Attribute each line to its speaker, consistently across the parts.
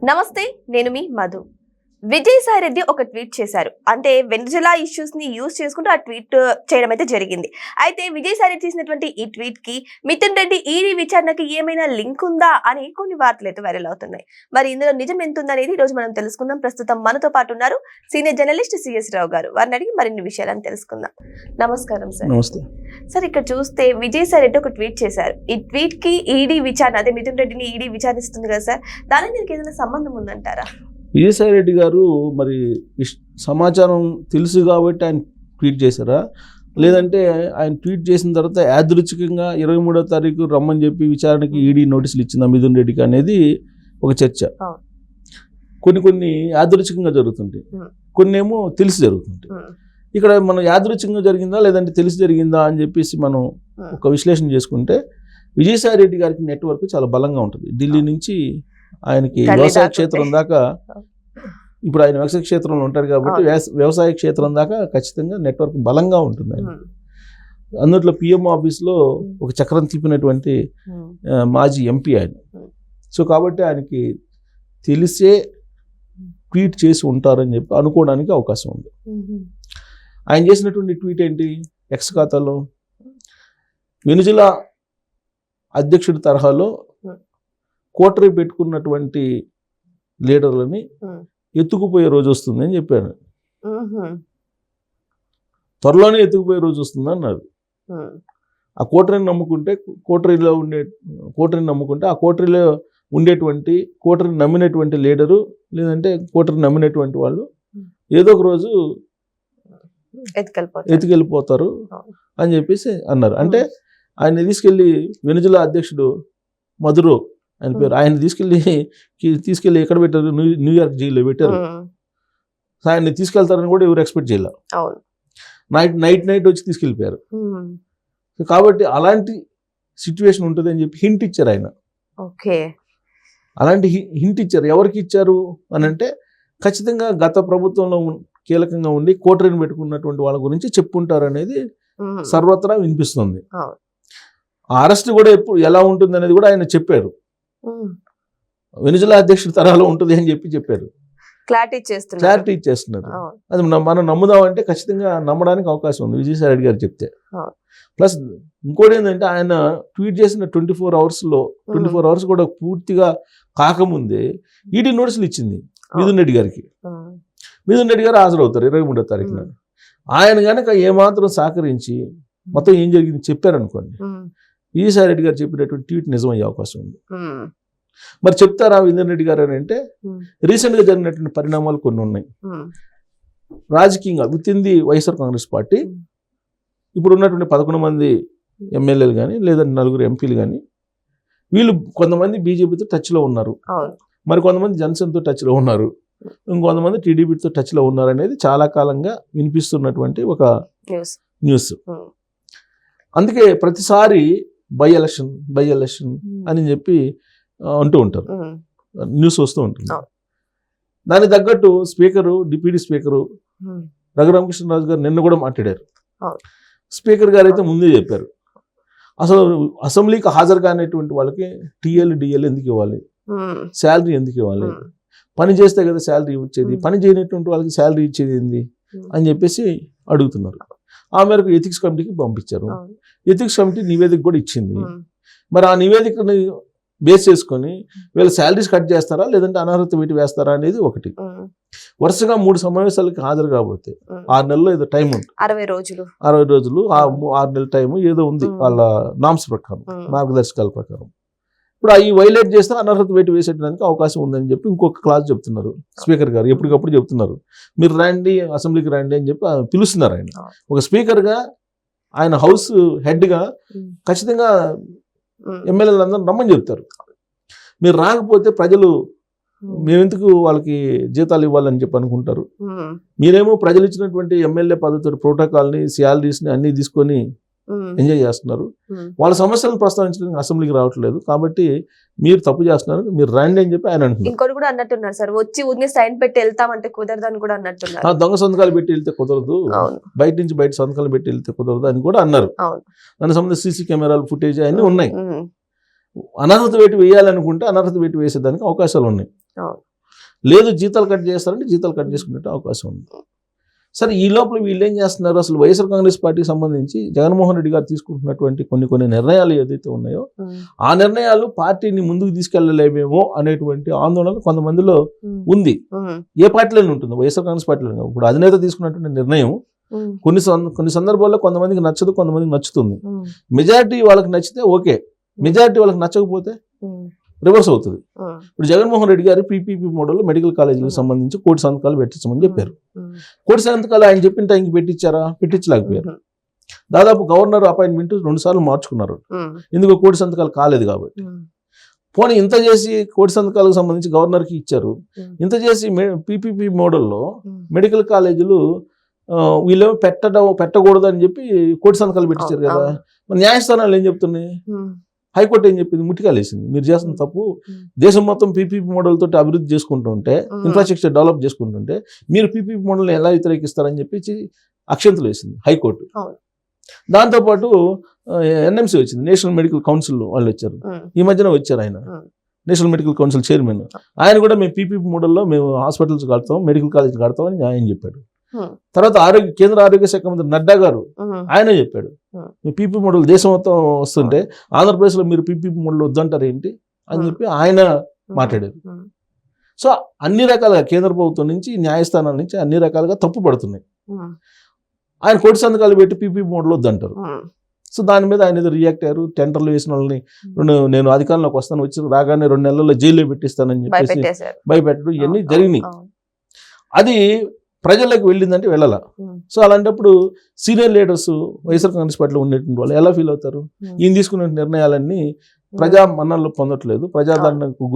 Speaker 1: నమస్తే, నేను మీ మధు. విజయసాయి రెడ్డి ఒక ట్వీట్ చేశారు. అంటే వెనిజులా ఇష్యూస్ ని యూజ్ చేసుకుంటూ ఆ ట్వీట్ చేయడం అయితే జరిగింది. అయితే విజయసాయి రెడ్డి చేసినటువంటి ఈ ట్వీట్ కి మిథున్ రెడ్డి ఈడీ విచారణకి ఏమైనా లింక్ ఉందా అని కొన్ని వార్తలు అయితే వైరల్ అవుతున్నాయి. మరి ఇందులో నిజం ఎంత ఉందనేది ఈ రోజు మనం తెలుసుకుందాం. ప్రస్తుతం మనతో పాటు ఉన్నారు సీనియర్ జర్నలిస్ట్ సిఎస్ రావు గారు. వారిని అడిగి మరిన్ని విషయాలను తెలుసుకుందాం. నమస్కారం సార్.
Speaker 2: నమస్తే
Speaker 1: సార్, ఇక్కడ చూస్తే విజయసాయి రెడ్డి ఒక ట్వీట్ చేశారు. ఈ ట్వీట్ కి ఈడీ విచారణ, అదే మిథున్ రెడ్డిని ఈడీ విచారిస్తుంది కదా సార్, దానికి దీనికి ఏదైనా సంబంధం ఉందంటారా?
Speaker 2: విజయసాయి రెడ్డి గారు మరి సమాచారం తెలుసు కాబట్టి ఆయన ట్వీట్ చేశారా, లేదంటే ఆయన ట్వీట్ చేసిన తర్వాత యాదృచ్ఛికంగా 23వ తారీఖు రమ్మని చెప్పి విచారణకి ఈడీ నోటీసులు ఇచ్చిందా మిథున్ రెడ్డికి అనేది ఒక చర్చ. కొన్ని యాదృచ్ఛికంగా జరుగుతుంటాయి, కొన్ని ఏమో తెలిసి జరుగుతుంటాయి. ఇక్కడ మనం యాదృచ్ఛికంగా జరిగిందా లేదంటే తెలిసి జరిగిందా అని చెప్పేసి మనం ఒక విశ్లేషణ చేసుకుంటే, విజయసాయి రెడ్డి గారికి నెట్వర్క్ చాలా బలంగా ఉంటుంది. ఢిల్లీ నుంచి ఆయనకి వ్యవసాయ క్షేత్రం దాకా, ఇప్పుడు ఆయన వ్యవసాయ క్షేత్రంలో ఉంటాడు కాబట్టి వ్యవసాయ క్షేత్రం దాకా ఖచ్చితంగా నెట్వర్క్ బలంగా ఉంటుంది ఆయన. అందుట్లో పిఎం ఆఫీస్లో ఒక చక్రం తిప్పినటువంటి మాజీ ఎంపీ ఆయన. సో కాబట్టి ఆయనకి తెలిసే ట్వీట్ చేసి ఉంటారని చెప్పి అనుకోవడానికి అవకాశం ఉంది. ఆయన చేసినటువంటి ట్వీట్ ఏంటి? ఎక్స్ ఖాతాలో వెనిజులా అధ్యక్షుడి తరహాలో కోటరీ పెట్టుకున్నటువంటి లీడర్లని ఎత్తుకుపోయే రోజు వస్తుంది అని చెప్పాడు. త్వరలోనే ఎత్తుకుపోయే రోజు వస్తుంది అన్నారు. ఆ కోటరీని నమ్ముకుంటే కోటరీని నమ్ముకుంటే ఆ కోటరీలో ఉండేటువంటి కోటరీని నమ్మినటువంటి లీడరు లేదంటే కోటరీని నమ్మినటువంటి వాళ్ళు ఏదో ఒక రోజు ఎత్తుకెళ్ళిపోతారు అని చెప్పేసి అన్నారు. అంటే ఆయన తీసుకెళ్ళి వెనిజులా అధ్యక్షుడు మదురో ఆయన పేరు, ఆయన తీసుకెళ్ళి ఎక్కడ పెట్టారు? న్యూయార్క్ జైల్లో పెట్టారు. ఆయన్ని తీసుకెళ్తారని కూడా ఎవరు ఎక్స్పెక్ట్ చేయలేరు. నైట్ వచ్చి తీసుకెళ్ళిపోయారు. కాబట్టి అలాంటి సిచ్యువేషన్ ఉంటుంది అని చెప్పి హింట్ ఇచ్చారు ఆయన. అలాంటి హింట్ ఇచ్చారు. ఎవరికి ఇచ్చారు అని అంటే, ఖచ్చితంగా గత ప్రభుత్వంలో కీలకంగా ఉండి కోటరీని పెట్టుకున్నటువంటి వాళ్ళ గురించి చెప్పుంటారు అనేది సర్వత్రా వినిపిస్తుంది. అరెస్ట్ కూడా ఎప్పుడు ఎలా ఉంటుంది అనేది కూడా ఆయన చెప్పారు. వెనిజులా అధ్యక్షుడి తరాలో ఉంటుంది అని చెప్పారు. క్లారిటీ ఇచ్చేస్తున్నారు. అది మనం నమ్ముదామంటే ఖచ్చితంగా నమ్మడానికి అవకాశం ఉంది విజయసాయి రెడ్డి గారు చెప్తే. ప్లస్ ఇంకోటి ఏంటంటే, ఆయన ట్వీట్ చేసిన 24 అవర్స్ కూడా పూర్తిగా కాకముందే ఈడీ నోటీసులు ఇచ్చింది మిథున్ రెడ్డి గారికి. మిథున్ రెడ్డి గారు హాజరవుతారు 23వ తారీఖున. ఆయన కనుక ఏమాత్రం సహకరించి మొత్తం ఏం జరిగింది చెప్పారనుకోండి, విజయసాయి రెడ్డి గారు చెప్పినటువంటి ట్వీట్ నిజమయ్యే అవకాశం ఉంది. మరి చెప్తారా మిథున్ రెడ్డి గారు అని అంటే, రీసెంట్గా జరిగినటువంటి పరిణామాలు కొన్ని ఉన్నాయి. రాజకీయంగా with in the YSR Congress party ఇప్పుడు ఉన్నటువంటి 11 మంది ఎమ్మెల్యేలు కానీ లేదంటే 4 ఎంపీలు కానీ, వీళ్ళు కొంతమంది బీజేపీతో టచ్లో ఉన్నారు, మరి కొంతమంది జనసేనతో టచ్లో ఉన్నారు, ఇంకొంతమంది టీడీపీతో టచ్లో ఉన్నారు అనేది చాలా కాలంగా వినిపిస్తున్నటువంటి ఒక న్యూస్. అందుకే ప్రతిసారి బై ఎలక్షన్ అని చెప్పి అంటూ ఉంటారు, న్యూస్ వస్తూ ఉంటుంది. దానికి తగ్గట్టు డిప్యూటీ స్పీకరు రఘురామకృష్ణరాజు గారు నిన్న కూడా మాట్లాడారు. స్పీకర్ గారు అయితే ముందే చెప్పారు, అసలు అసెంబ్లీకి హాజరు కానిటువంటి వాళ్ళకి డిఎల్ ఎందుకు ఇవ్వాలి, శాలరీ ఎందుకు ఇవ్వాలి, పని చేస్తే కదా శాలరీ వచ్చేది, పని చేయనటువంటి వాళ్ళకి శాలరీ ఇచ్చేది ఏంది అని చెప్పేసి అడుగుతున్నారు. ఆ మేరకు ఎథిక్స్ కమిటీకి పంపించారు. ఎథిక్స్ కమిటీ నివేదిక కూడా ఇచ్చింది. మరి ఆ నివేదికని బేస్ చేసుకొని వీళ్ళ శాలరీస్ కట్ చేస్తారా లేదంటే అనర్హత వేటు వేస్తారా అనేది ఒకటి. వరుసగా 3 సమావేశాలకి హాజరు కాబోతే 6 నెలలు ఏదో టైం ఉంటుంది, 60 రోజులు 6 నెలల టైం ఏదో ఉంది వాళ్ళ నామ్స్ ప్రకారం, మార్గదర్శకాల ప్రకారం. ఇప్పుడు అవి వైలేట్ చేస్తే అనర్హత వేటు వేసేయడానికి అవకాశం ఉందని చెప్పి ఇంకొక క్లాస్ చెప్తున్నారు స్పీకర్ గారు. ఎప్పటికప్పుడు చెప్తున్నారు, మీరు రండి అసెంబ్లీకి రండి అని చెప్పి పిలుస్తున్నారు. ఆయన ఒక స్పీకర్గా, ఆయన హౌస్ హెడ్గా ఖచ్చితంగా ఎమ్మెల్యేలందరూ రమ్మని చెప్తారు. మీరు రాకపోతే ప్రజలు మేమెందుకు వాళ్ళకి జీతాలు ఇవ్వాలని చెప్పి అనుకుంటారు. మీరేమో ప్రజలు ఇచ్చినటువంటి ఎమ్మెల్యే పద్ధతి ప్రోటోకాల్ని, శాలరీస్ని అన్ని తీసుకొని ఎంజాయ్ చేస్తున్నారు. వాళ్ళ సమస్యలను ప్రస్తావించడానికి అసెంబ్లీకి రావట్లేదు, కాబట్టి మీరు తప్పు చేస్తున్నారు, మీరు రండి అని చెప్పి ఆయన అంటున్నారు.
Speaker 1: ఇంకోటి కూడా అన్నట్టున్నారు సార్, వచ్చి ఊరిని సైన్ పెట్టి వెళ్తామంటే కుదరదు అని కూడా అన్నట్టున్నారు.
Speaker 2: దొంగ సంతకాలు పెట్టి వెళ్తే కుదరదు, బయట సంతకాలు పెట్టి వెళ్తే కుదరదు అని కూడా అన్నారు. దానికి సంబంధించి సీసీ కెమెరాలు ఫుటేజ్ అన్నీ ఉన్నాయి. అనర్హత వేటు వేయాలనుకుంటే అనర్హత వేటు వేసేదానికి అవకాశాలు ఉన్నాయి. లేదు జీతాలు కట్ చేస్తారంటే జీతాలు కట్ చేసుకునే అవకాశం ఉంది. సరే ఈ లోపల వీళ్ళు ఏం చేస్తున్నారు, అసలు వైఎస్ఆర్ కాంగ్రెస్ పార్టీకి సంబంధించి జగన్మోహన్ రెడ్డి గారు తీసుకుంటున్నటువంటి కొన్ని నిర్ణయాలు ఏదైతే ఉన్నాయో ఆ నిర్ణయాలు పార్టీని ముందుకు తీసుకెళ్లలేమేమో అనేటువంటి ఆందోళన కొంతమందిలో ఉంది. ఏ పార్టీలోనే ఉంటుంది, వైఎస్ఆర్ కాంగ్రెస్ పార్టీలో. ఇప్పుడు అధినేత తీసుకున్నటువంటి నిర్ణయం కొన్ని సందర్భాల్లో కొంతమందికి నచ్చదు, కొంతమందికి నచ్చుతుంది. మెజారిటీ వాళ్ళకి నచ్చితే ఓకే, మెజారిటీ వాళ్ళకి నచ్చకపోతే రివర్స్ అవుతుంది. ఇప్పుడు జగన్మోహన్ రెడ్డి గారు పీపీపీ మోడల్ మెడికల్ కాలేజీలకు సంబంధించి 1 కోటి సంతకాలు పెట్టించమని చెప్పారు. 1 కోటి సంతకాలు ఆయన చెప్పిన టైంకి పెట్టించారా? పెట్టించలేకపోయారు. దాదాపు గవర్నర్ అపాయింట్మెంట్ 2 సార్లు మార్చుకున్నారు, ఎందుకు 1 కోటి సంతకాలు కాలేదు కాబట్టి. పోనీ ఇంత చేసి 1 కోటి సంతకాలకు సంబంధించి గవర్నర్కి ఇచ్చారు. ఇంత చేసి పీపీపీ మోడల్లో మెడికల్ కాలేజీలు వీళ్ళు పెట్టకూడదు అని చెప్పి 1 కోటి సంతకాలు పెట్టించారు కదా. మరి న్యాయస్థానాలు ఏం చెప్తున్నాయి? హైకోర్టు ఏం చెప్పింది? ముట్టికాలేసింది. మీరు చేస్తున్న తప్పు, దేశం మొత్తం పీపీపీ మోడల్ తోటి అభివృద్ధి చేసుకుంటుంటే, ఇన్ఫ్రాస్ట్రక్చర్ డెవలప్ చేసుకుంటుంటే మీరు పీపీపీ మోడల్ని ఎలా వ్యతిరేకిస్తారని చెప్పి అక్షంతలు వేసింది హైకోర్టు. దాంతోపాటు ఎన్ఎంసీ వచ్చింది, నేషనల్ మెడికల్ కౌన్సిల్ వాళ్ళు వచ్చారు. ఈ మధ్యన వచ్చారు ఆయన, నేషనల్ మెడికల్ కౌన్సిల్ చైర్మన్. ఆయన కూడా మేము పీపీపీ మోడల్లో మేము హాస్పిటల్స్ కడతాం, మెడికల్ కాలేజ్ కడతాం అని ఆయన చెప్పాడు. తర్వాత కేంద్ర ఆరోగ్య శాఖ మంత్రి నడ్డా గారు ఆయనే చెప్పాడు, మీ పీపీ మోడల్ దేశం మొత్తం వస్తుంటే ఆంధ్రప్రదేశ్లో మీరు పీపీపీ మోడల్ వద్దంటారు ఏంటి అని చెప్పి ఆయన మాట్లాడారు. సో అన్ని రకాలుగా కేంద్ర ప్రభుత్వం నుంచి, న్యాయస్థానాల నుంచి అన్ని రకాలుగా తప్పు పడుతున్నాయి. ఆయన 1 కోటి సంతకాలు పెట్టి పీపీపీ మోడల్ వద్దంటారు. సో దాని మీద ఆయన ఏదో రియాక్ట్ అయ్యారు. టెండర్లు వేసిన వాళ్ళని నేను అధికారంలోకి వస్తాను, వచ్చి రాగానే 2 నెలల్లో జైల్లో పెట్టిస్తానని చెప్పేసి భయపెట్టడం ఇవన్నీ జరిగినాయి. అది ప్రజల్లోకి వెళ్ళిందంటే వెళ్ళాల. సో అలాంటప్పుడు సీనియర్ లీడర్స్ వైఎస్ఆర్ కాంగ్రెస్ పార్టీలో ఉండేటువంటి వాళ్ళు ఎలా ఫీల్ అవుతారు? ఈయన తీసుకునే నిర్ణయాలన్నీ ప్రజా మన్ననలు పొందట్లేదు, ప్రజాదరణకు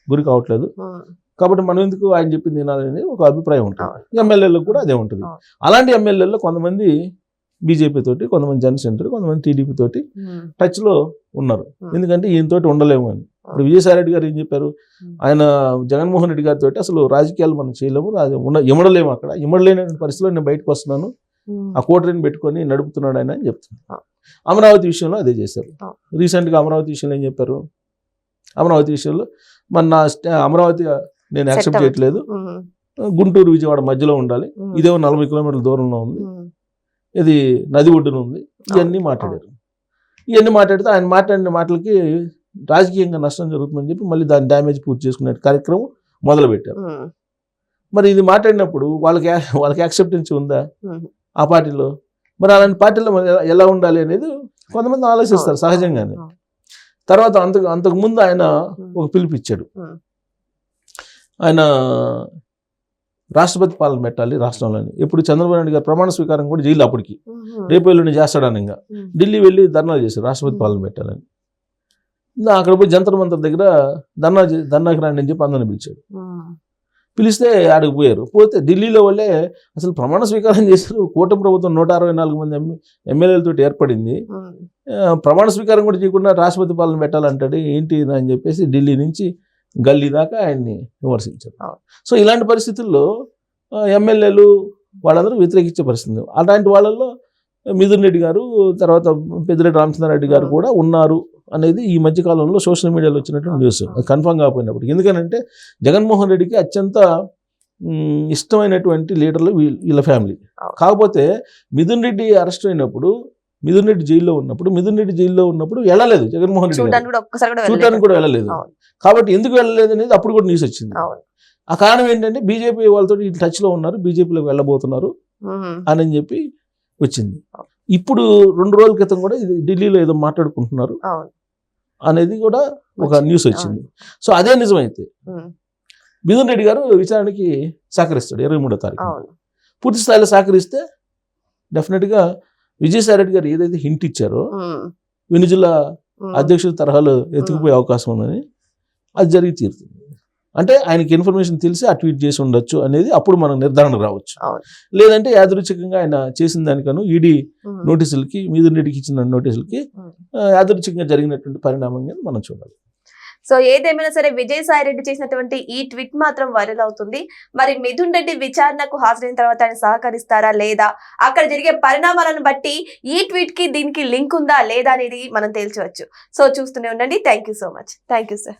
Speaker 2: గురి కావట్లేదు, కాబట్టి మనం ఎందుకు ఆయన చెప్పింది వినాలని ఒక అభిప్రాయం ఉంటుంది. ఎమ్మెల్యేలకు కూడా అదే ఉంటుంది. అలాంటి ఎమ్మెల్యేల్లో కొంతమంది బీజేపీ తోటి, కొంతమంది జనసేన, కొంతమంది టీడీపీ తోటి టచ్లో ఉన్నారు. ఎందుకంటే ఈయనతోటి ఉండలేము అని. ఇప్పుడు విజయసాయి రెడ్డి గారు ఏం చెప్పారు, ఆయన జగన్మోహన్ రెడ్డి గారితో అసలు రాజకీయాలు మనం చేయలేము, ఇమడలేము, అక్కడ ఇమడలేని పరిస్థితిలో నేను బయటకు వస్తున్నాను, ఆ కోటరీని పెట్టుకొని నడుపుతున్నాడు ఆయన అని చెప్తున్నారు. అమరావతి విషయంలో అదే చేశారు. రీసెంట్గా అమరావతి విషయంలో ఏం చెప్పారు, అమరావతి విషయంలో నా అమరావతి నేను యాక్సెప్ట్ చేయట్లేదు, గుంటూరు విజయవాడ మధ్యలో ఉండాలి, ఇదేమో 40 కిలోమీటర్ల దూరంలో ఉంది, ఇది నది ఒడ్డున ఉంది, ఇవన్నీ మాట్లాడారు. ఇవన్నీ మాట్లాడితే ఆయన మాట్లాడిన మాటలకి రాజకీయంగా నష్టం జరుగుతుందని చెప్పి మళ్ళీ దాని డ్యామేజ్ పూర్తి చేసుకునే కార్యక్రమం మొదలుపెట్టారు. మరి ఇది మాట్లాడినప్పుడు వాళ్ళకి యాక్సెప్టెన్స్ ఉందా ఆ పార్టీలో? మరి అలాంటి పార్టీలో ఎలా ఉండాలి అనేది కొంతమంది ఆలోచిస్తారు సహజంగానే. తర్వాత అంతకుముందు ఆయన ఒక పిలుపిచ్చాడు, ఆయన రాష్ట్రపతి పాలన పెట్టాలి రాష్ట్రంలోని. ఎప్పుడు చంద్రబాబు నాయుడు గారు ప్రమాణ స్వీకారం కూడా జైలు అప్పటికి రేపు ఎల్లుండి చేస్తాడని ఇంకా ఢిల్లీ వెళ్ళి ధర్నాలు చేశారు రాష్ట్రపతి పాలన పెట్టాలని. అక్కడ పోయి జంతర్ మంతర్ దగ్గర ధర్నాకి రండి అని చెప్పి అందరిని పిలిచాడు. పిలిస్తే ఆడికి పోయారు. పోతే ఢిల్లీలో వాళ్ళే అసలు ప్రమాణ స్వీకారం చేశారు. కూటమి ప్రభుత్వం 164 మంది ఎమ్మెల్యేలతో ఏర్పడింది, ప్రమాణ స్వీకారం కూడా చేయకుండా రాష్ట్రపతి పాలన పెట్టాలంటాడు ఏంటి అని చెప్పేసి ఢిల్లీ నుంచి గల్లీ దాకా ఆయన్ని విమర్శించారు. సో ఇలాంటి పరిస్థితుల్లో ఎమ్మెల్యేలు వాళ్ళందరూ వ్యతిరేకించే పరిస్థితి. అలాంటి వాళ్ళల్లో మిథున్ రెడ్డి గారు, తర్వాత పెద్దిరెడ్డి రామచంద్రారెడ్డి గారు కూడా ఉన్నారు అనేది ఈ మధ్య కాలంలో సోషల్ మీడియాలో వచ్చినటువంటి న్యూస్. అది కన్ఫర్మ్ కాకపోయినప్పుడు, ఎందుకనంటే జగన్మోహన్ రెడ్డికి అత్యంత ఇష్టమైనటువంటి లీడర్లు వీళ్ళ ఫ్యామిలీ. కాకపోతే మిథున్ రెడ్డి అరెస్ట్ అయినప్పుడు, మిథున్ రెడ్డి జైల్లో ఉన్నప్పుడు వెళ్ళలేదు జగన్మోహన్ రెడ్డి చూడటానికి కూడా వెళ్ళలేదు. కాబట్టి ఎందుకు వెళ్ళలేదు అనేది అప్పుడు కూడా న్యూస్ వచ్చింది. ఆ కారణం ఏంటంటే బీజేపీ వాళ్ళతో టచ్లో ఉన్నారు, బీజేపీలోకి వెళ్ళబోతున్నారు అని చెప్పి వచ్చింది. ఇప్పుడు 2 రోజుల క్రితం కూడా ఇది ఢిల్లీలో ఏదో మాట్లాడుకుంటున్నారు అనేది కూడా ఒక న్యూస్ వచ్చింది. సో అదే నిజమైతే మిథున్ రెడ్డి గారు విచారణకి సహకరిస్తాడు 23వ తారీఖు. పూర్తి స్థాయిలో సహకరిస్తే డెఫినెట్గా విజయసాయి రెడ్డి గారు ఏదైతే హింట్ ఇచ్చారో వెనుజులా అధ్యక్షుడి తరహాలో ఎత్తుకుపోయే అవకాశం ఉందని అది జరిగి తీరుతుంది. అంటే ఆయనకి ఇన్ఫర్మేషన్ తెలిసి ఆ ట్వీట్ చేసి ఉండొచ్చు అనేది అప్పుడు మనం నిర్ధారణకు రావచ్చు. లేదంటే యాదృచ్ఛికంగా ఆయన చేసిన దానికను ఈడీ నోటీసులకి, మిథున్ రెడ్డికి ఇచ్చిన నోటీసులకి యాదృచ్ఛికంగా జరిగినటువంటి పరిణామంగా మనం చూడాలి.
Speaker 1: సో ఏదేమైనా సరే విజయసాయి రెడ్డి చేసినటువంటి ఈ ట్వీట్ మాత్రం వైరల్ అవుతుంది. మరి మిథున్ రెడ్డి విచారణకు హాజరైన తర్వాత ఆయన సహకరిస్తారా లేదా, అక్కడ జరిగే పరిణామాలను బట్టి ఈ ట్వీట్ కి దీనికి లింక్ ఉందా లేదా అనేది మనం తేల్చవచ్చు. సో చూస్తూనే ఉండండి. Thank you so much. Thank you sir.